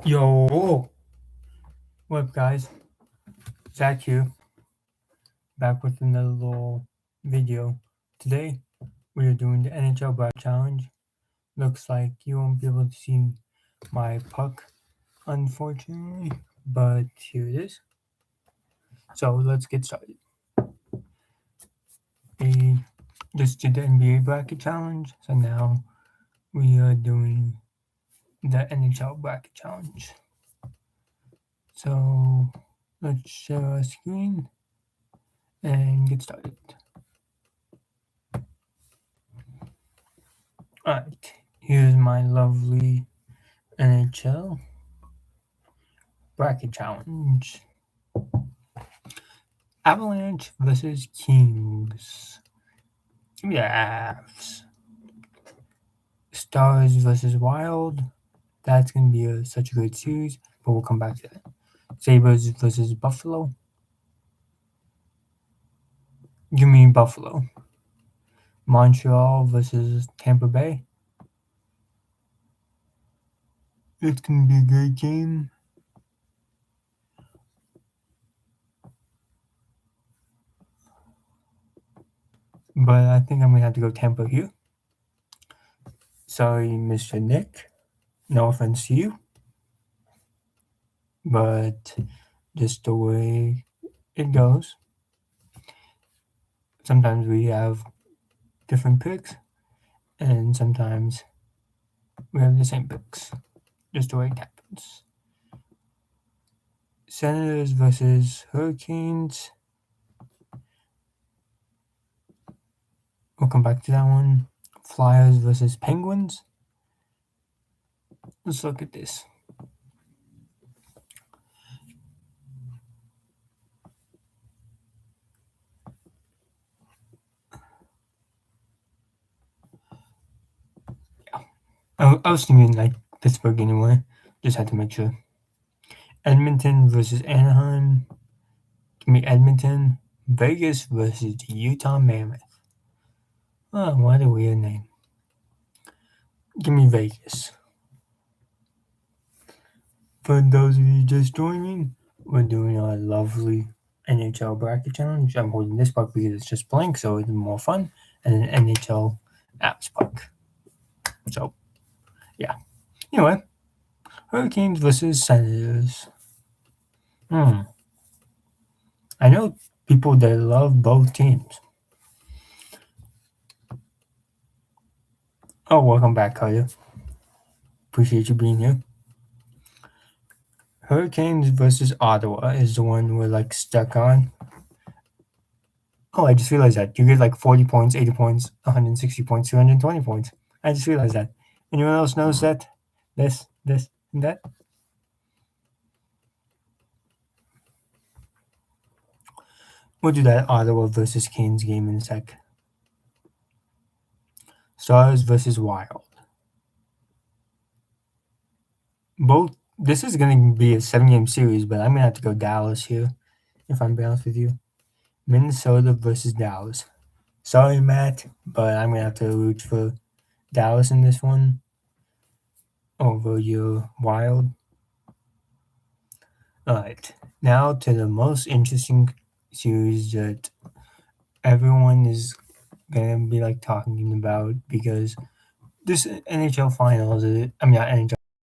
Yo, what up, guys? Zach here, back with another little video. Today, we are doing the NHL Bracket Challenge. Looks like you won't be able to see my puck, unfortunately, but here it is. So let's get started. We just did the NBA Bracket Challenge, so now we are doing the NHL Bracket Challenge. So let's share our screen and get started. Alright, here's my lovely NHL Bracket Challenge. Avalanche versus Kings. Give me the Avs. Stars versus Wild. That's going to be such a great series, but we'll come back to that. Sabres versus Buffalo. Give me Buffalo. Montreal versus Tampa Bay. It's going to be a great game. But I think I'm going to have to go Tampa here. Sorry, Mr. Nick. No offense to you. But just the way it goes. Sometimes we have different picks, and sometimes we have the same picks. Just the way it happens. Senators versus Hurricanes. We'll come back to that one. Flyers versus Penguins. Let's look at this. I was thinking like Pittsburgh anyway. Just had to make sure. Edmonton versus Anaheim. Give me Edmonton. Vegas versus the Utah Mammoth. Oh, what a weird name. Give me Vegas. For those of you just joining, we're doing our lovely NHL Bracket Challenge. I'm holding this puck because it's just blank, so it's more fun, and an NHL Apps puck. So, yeah. Anyway, Hurricanes versus Senators. I know people that love both teams. Oh, welcome back, Carter. Appreciate you being here. Hurricanes versus Ottawa is the one we're like stuck on. Oh, I just realized that. You get like 40 points, 80 points, 160 points, 220 points. I just realized that. Anyone else knows that? This, and that? We'll do that Ottawa versus Canes game in a sec. Stars versus Wild. Both. This is going to be a 7-game series, but I'm going to have to go Dallas here, if I'm being honest with you. Minnesota versus Dallas. Sorry, Matt, but I'm going to have to root for Dallas in this one over your Wild. Alright, now to the most interesting series that everyone is going to be like talking about, because this NHL finals, not NHL,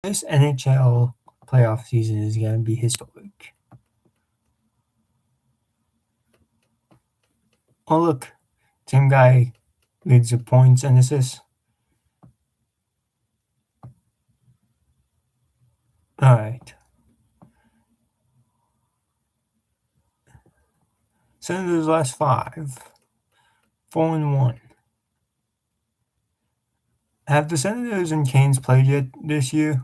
this NHL playoff season is going to be historic. Oh, look, same guy leads the points and assists. Alright. Senators last 5. 4-1. Have the Senators and Canes played yet this year?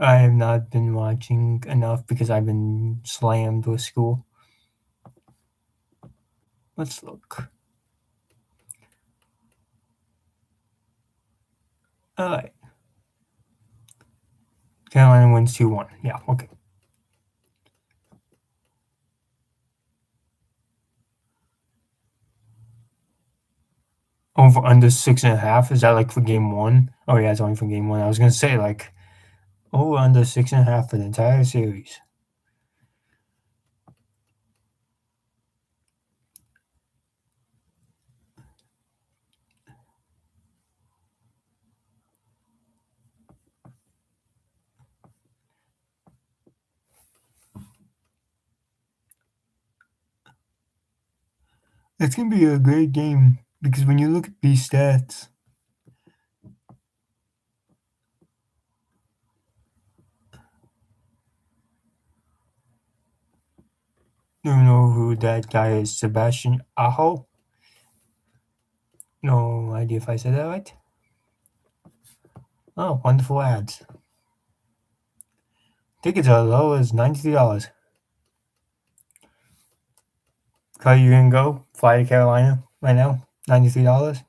I have not been watching enough because I've been slammed with school. Let's look. Alright. Carolina wins 2-1. Yeah, okay. Over under 6.5. Is that like for game 1? Oh yeah, it's only for game 1. I was gonna say like Over under 6.5 for the entire series. It's gonna be a great game because when you look at these stats, you know who that guy is, Sebastian Aho. No idea if I said that right. Oh, wonderful ads. Tickets are as low as $93. Carl, you can go fly to Carolina right now. $93.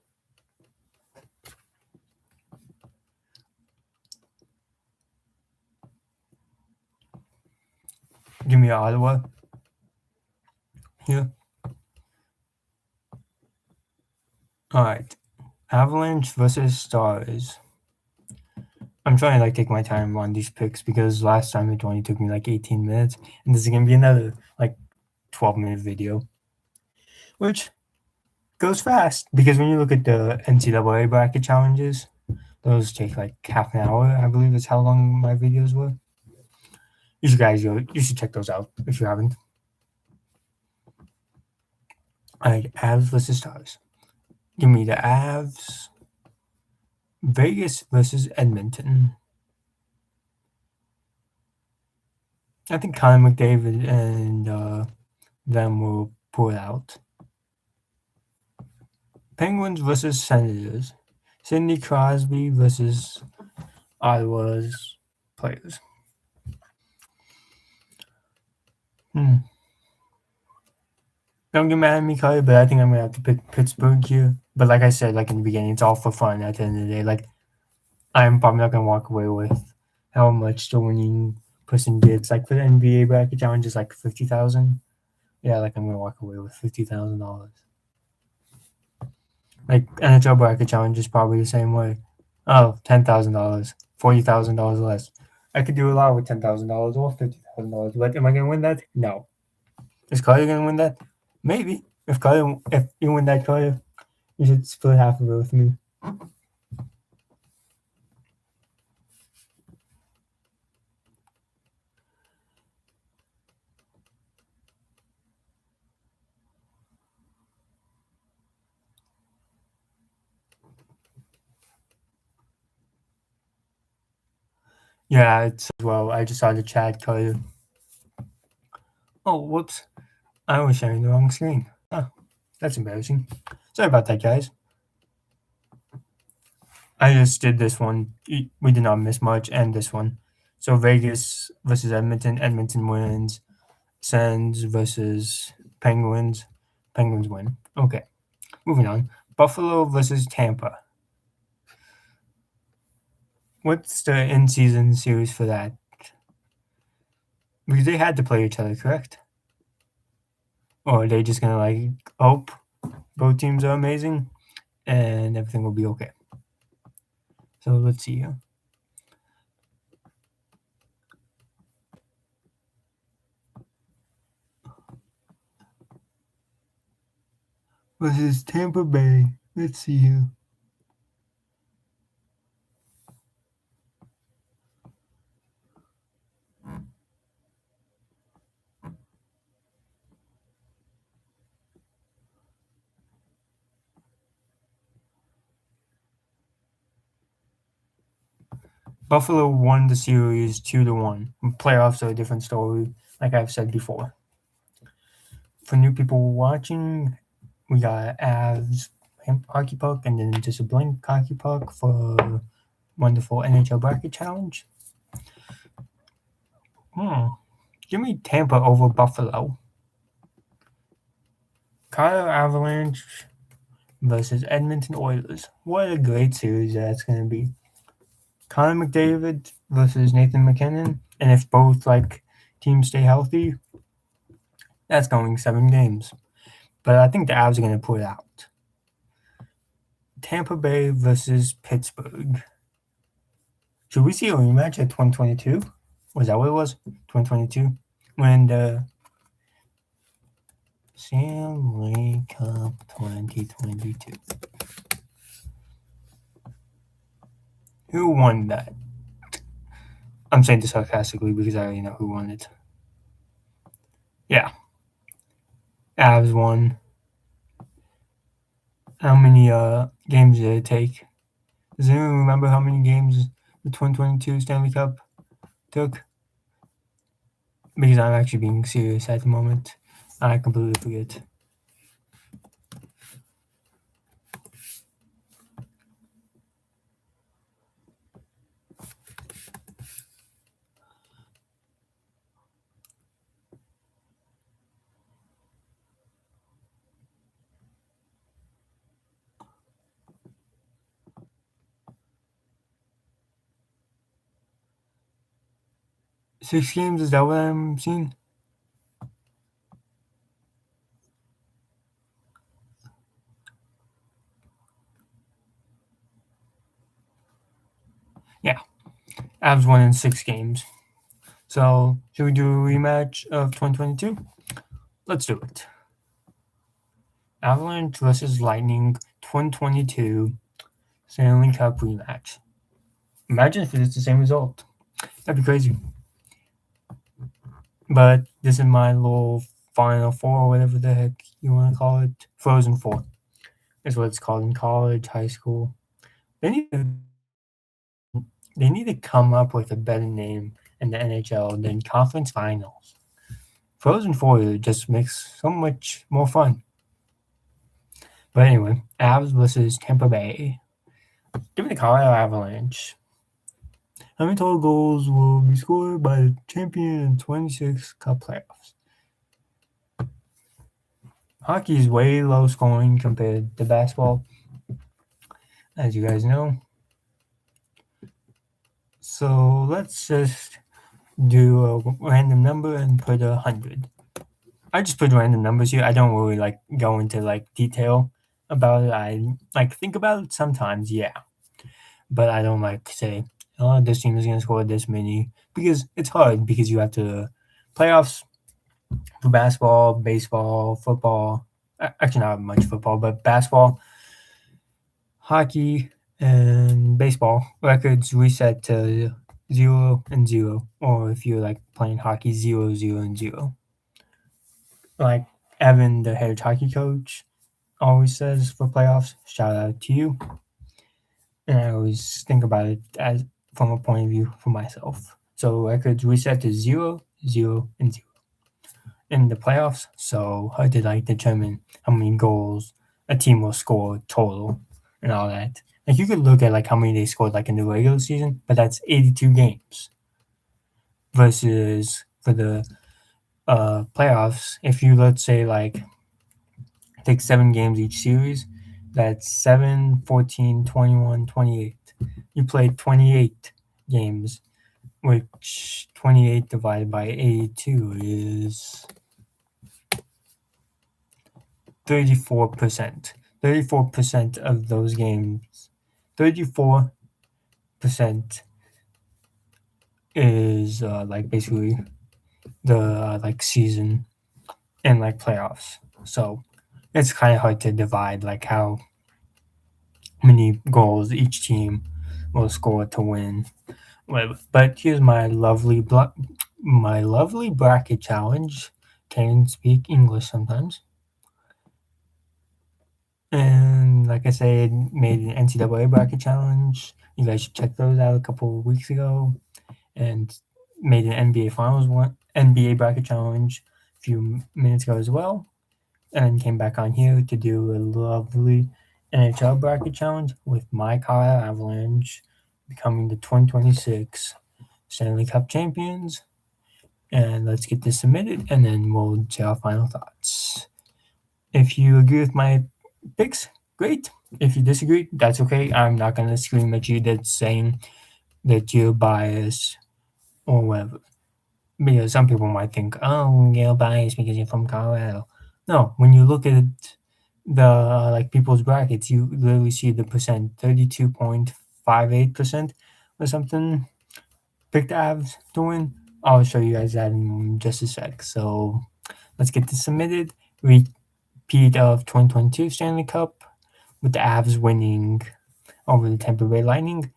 Give me Ottawa here. All right, Avalanche versus Stars. I'm trying to take my time on these picks because last time it only took me 18 minutes, and this is gonna be another 12-minute video, which goes fast because when you look at the NCAA bracket challenges, those take half an hour. I believe is how long my videos were. You should guys go. You should check those out if you haven't. All right, Avs versus Stars. Give me the Avs. Vegas versus Edmonton. I think Connor McDavid and them will pull it out. Penguins versus Senators. Sidney Crosby versus Ottawa's players. Don't get mad at me, Carly, but I think I'm gonna have to pick Pittsburgh here. But like I said, in the beginning, it's all for fun. At the end of the day, I'm probably not gonna walk away with how much the winning person gets. For the NBA bracket challenge, is 50,000. Yeah, I'm gonna walk away with $50,000. NHL bracket challenge is probably the same way. Oh, $10,000, $40,000 less. I could do a lot with $10,000 or $50,000. But am I gonna win that? No. Is Carter gonna win that? Maybe. If you win that, Carter, you should split half of it with me. Yeah, it's as well. I just saw the chat, Carter. Oh, whoops. I was sharing the wrong screen. Oh, that's embarrassing. Sorry about that, guys. I just did this one. We did not miss much, and this one. So Vegas versus Edmonton. Edmonton wins. Sens versus Penguins. Penguins win. Okay. Moving on. Buffalo versus Tampa. What's the in-season series for that? Because they had to play each other, correct? Or are they just gonna hope both teams are amazing and everything will be okay? So let's see here. Versus Tampa Bay. Let's see here. Buffalo won the series 2-1. Playoffs are a different story, like I've said before. For new people watching, we got Avs hockey puck and then just a blank hockey puck for wonderful NHL bracket challenge. Give me Tampa over Buffalo. Colorado Avalanche versus Edmonton Oilers. What a great series that's going to be. Connor McDavid versus Nathan MacKinnon. And if both teams stay healthy, that's going 7 games. But I think the Avs are going to pull it out. Tampa Bay versus Pittsburgh. Should we see a rematch at 2022? Was that what it was? 2022? When the Stanley Cup 2022. Who won that? I'm saying this sarcastically because I already know who won it. Yeah. Avs won. How many games did it take? Does anyone remember how many games the 2022 Stanley Cup took? Because I'm actually being serious at the moment. I completely forget. Six games, is that what I'm seeing? Yeah. Avs won in 6 games. So, should we do a rematch of 2022? Let's do it. Avalanche versus Lightning 2022 Stanley Cup rematch. Imagine if it's the same result. That'd be crazy. But this is my little Final Four, or whatever the heck you want to call it. Frozen Four is what it's called in college, high school. They need to come up with a better name in the NHL than Conference Finals. Frozen Four just makes so much more fun. But anyway, Avs versus Tampa Bay. Give me the Colorado Avalanche. How many total goals will be scored by the champion in 26 Cup playoffs? Hockey is way low scoring compared to basketball, as you guys know. So let's just do a random number and put 100. I just put random numbers here. I don't really like go into like detail about it. I like think about it sometimes, yeah, but I don't like say, oh, this team is gonna score this many because it's hard because you have to playoffs for basketball, baseball, football. Actually, not much football, but basketball, hockey, and baseball records reset to 0-0, or if you're like playing hockey, 0-0. Like Evan, the head hockey coach, always says for playoffs, shout out to you. And I always think about it as from a point of view for myself. So records reset to 0-0 in the playoffs. So how did I determine how many goals a team will score total and all that? Like you could look at like how many they scored like in the regular season, but that's 82 games. Versus for the playoffs, if you let's say like take 7 games each series, that's 7, 14, 21, 28. You played 28 games, which 28 divided by 82 is 34%. 34% of those games, 34% is like basically the like season and like playoffs. So it's kind of hard to divide like how many goals each team will score to win. But here's my lovely bracket challenge. Can't speak English sometimes. And like I said, made an NCAA bracket challenge. You guys should check those out a couple of weeks ago. And made an NBA bracket challenge a few minutes ago as well. And came back on here to do a lovely NHL bracket challenge with my Colorado Avalanche becoming the 2026 Stanley Cup champions. And let's get this submitted, and then we'll say our final thoughts. If you agree with my picks, great. If you disagree, that's okay. I'm not going to scream at you that's saying that you're biased or whatever. Because some people might think, oh, you're biased because you're from Colorado. No, when you look at the like people's brackets, you literally see the percent, 32.58%, or something, picked the Avs to win. I'll show you guys that in just a sec. So let's get this submitted. Repeat of 2022 Stanley Cup with the Avs winning over the Tampa Bay Lightning.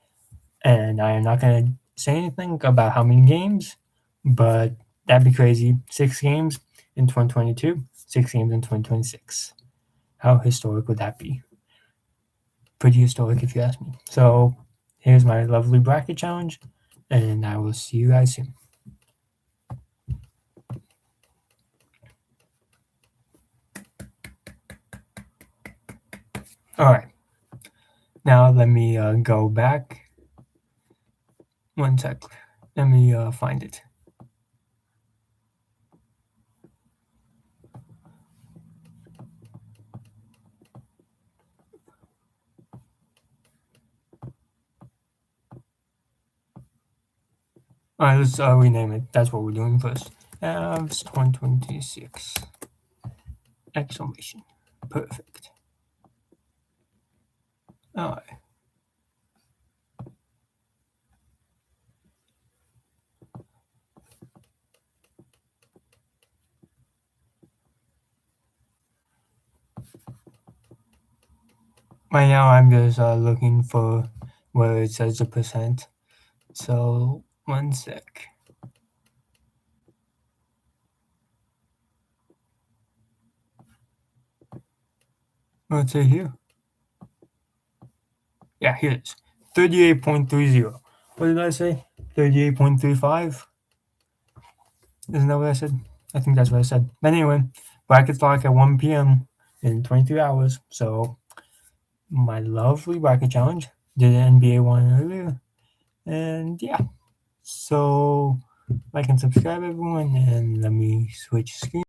And I am not going to say anything about how many games, but that'd be crazy. 6 games in 2022, 6 games in 2026. How historic would that be? Pretty historic if you ask me. So here's my lovely bracket challenge, and I will see you guys soon. All right. Now let me go back. One sec. Let me find it. All right, let's rename it. That's what we're doing first. Avs 2026! Exclamation. Perfect. All right. Right now, I'm just looking for where it says the percent. So, one sec. What's it here? Yeah, here it is. 38.30. What did I say? 38.35? Isn't that what I said? I think that's what I said. But anyway, brackets lock at 1 p.m. in 23 hours. So, my lovely bracket challenge. Did an NBA one earlier. And yeah. So, like and subscribe, everyone. And let me switch screens.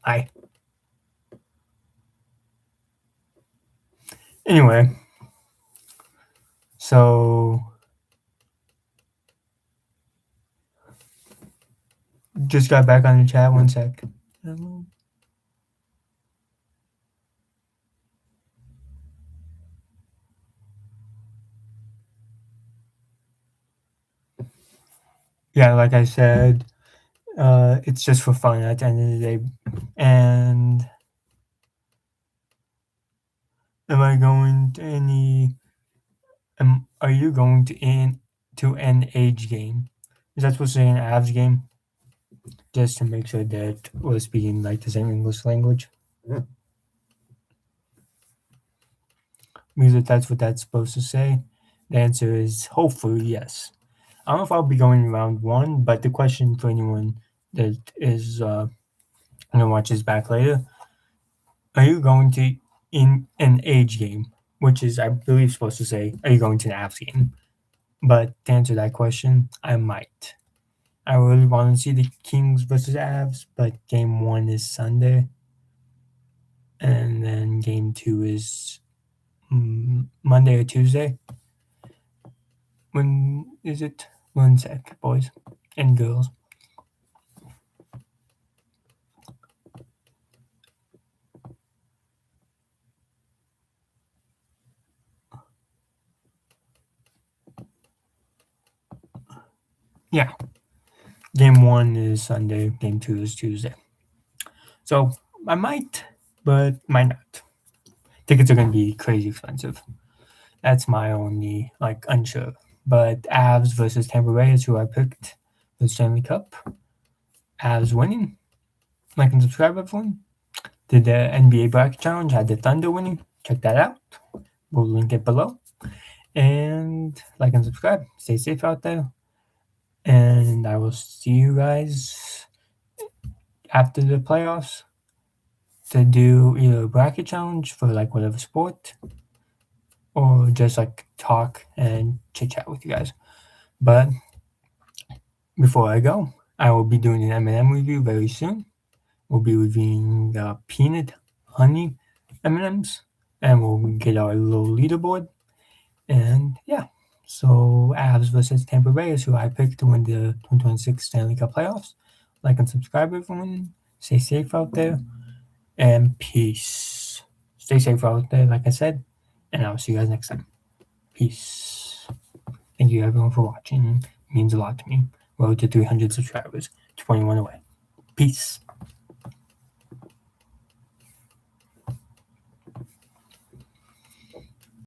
Hi. Anyway. So, just got back on the chat. One sec. Yeah, like I said, it's just for fun at the end of the day. And am I going to any? Are you going to an age game? Is that supposed to say an Avs game? Just to make sure that we're speaking like the same English language. Because if that's what that's supposed to say, the answer is hopefully yes. I don't know if I'll be going round one, but the question for anyone that is gonna watch this back later: are you going to in an age game? Which is, I believe, supposed to say, are you going to an Avs game? But to answer that question, I might. I really want to see the Kings versus Avs, but game one is Sunday, and then game two is Monday or Tuesday. When is it? One sec, boys and girls. Yeah. Game one is Sunday, game two is Tuesday. So I might, but might not. Tickets are going to be crazy expensive. That's my only, unsure. But Avs versus Tampa Bay is who I picked for the Stanley Cup. Avs winning. Like and subscribe, everyone. Did the NBA Bracket Challenge, had the Thunder winning. Check that out. We'll link it below. And like and subscribe. Stay safe out there. And I will see you guys after the playoffs to do either a bracket challenge for whatever sport or just talk and chit chat with you guys. But before I go, I will be doing an M&M review very soon. We'll be reviewing the peanut honey M&Ms, and we'll get our little leaderboard. And yeah, so Avs versus Tampa Bay is who I picked to win the 2026 Stanley Cup playoffs. Like and subscribe, everyone. Stay safe out there, and peace. Stay safe out there, like I said, and I'll see you guys next time. Peace. Thank you everyone for watching. It means a lot to me. Road to 300 subscribers. 21 away. Peace.